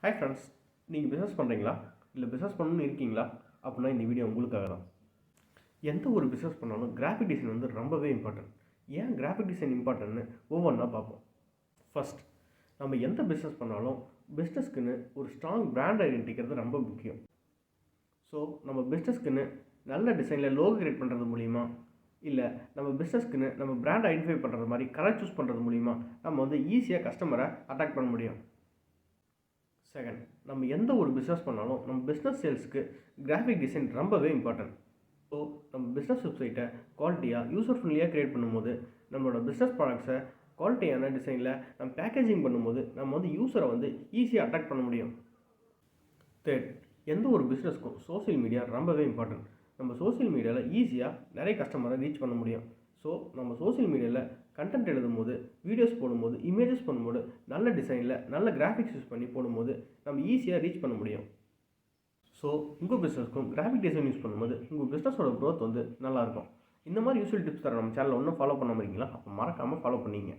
Hi friends, நீங்கள் business பண்ணுறீங்களா? இல்லை பிஸ்னஸ் பண்ணணும்னு இருக்கீங்களா? அப்படின்னா இந்த வீடியோ உங்களுக்காக தான். எந்த ஒரு பிஸ்னஸ் பண்ணாலும் கிராஃபிக் டிசைன் வந்து ரொம்பவே இம்பார்ட்டன்ட். ஏன் கிராஃபிக் டிசைன் இம்பார்ட்டன்ட்னு ஒவ்வொன்றா பார்ப்போம். ஃபர்ஸ்ட், நம்ம எந்த பிஸ்னஸ் பண்ணாலும் பிஸ்னஸ்க்குன்னு ஒரு ஸ்ட்ராங் பிராண்ட் ஐடென்டிக்கிறது ரொம்ப முக்கியம். ஸோ நம்ம பிஸ்னஸ்க்குன்னு நல்ல டிசைனில் லோகோ கிரியேட் பண்ணுறது மூலிமா, இல்லை நம்ம பிஸ்னஸ்க்குன்னு நம்ம பிராண்ட் ஐடென்டிஃபை பண்ணுறது மாதிரி கலர் சூஸ் பண்ணுறது மூலிமா நம்ம வந்து ஈஸியாக கஸ்டமரை அட்ராக்ட் பண்ண முடியும். செகண்ட், நம்ம எந்த ஒரு பிஸ்னஸ் பண்ணாலும் நம்ம பிஸ்னஸ் சேல்ஸுக்கு கிராஃபிக் டிசைன் ரொம்பவே இம்பார்ட்டன்ட். ஸோ நம்ம பிஸ்னஸ் வெப்சைட்டை குவாலிட்டியாக யூசர் ஃப்ரெண்ட்லியாக க்ரியேட் பண்ணும்போது, நம்மளோட பிஸ்னஸ் ப்ராடக்ட்ஸை குவாலிட்டியான டிசைனில் நம்ம பேக்கேஜிங் பண்ணும்போது நம்ம வந்து யூஸரை வந்து ஈஸியாக அட்ராக்ட் பண்ண முடியும். தேர்ட், எந்த ஒரு பிஸ்னஸ்க்கும் சோஷியல் மீடியா ரொம்பவே இம்பார்ட்டன்ட். நம்ம சோஷியல் மீடியாவில் ஈஸியாக நிறைய கஸ்டமரை ரீச் பண்ண முடியும். ஸோ நம்ம சோஷியல் மீடியாவில் கண்டென்ட் எழுதும்போது, வீடியோஸ் போடும்போது, இமேஜஸ் பண்ணும்போது நல்ல டிசைனில் நல்ல கிராஃபிக்ஸ் யூஸ் பண்ணி போடும்போது நம்ம ஈஸியாக ரீச் பண்ண முடியும். ஸோ உங்கள் பிஸ்னஸ்க்கும் கிராஃபிக் டிசைன் யூஸ் பண்ணும்போது உங்கள் பிஸ்னஸோட க்ரோத் வந்து நல்லாயிருக்கும். இந்த மாதிரி யூஸ்ஃபுல் டிப்ஸ் தர நம்ம சேனலில் ஒன்றும் ஃபாலோ பண்ண முடியுங்களா? அப்போ மறக்காமல் ஃபாலோ பண்ணிங்க.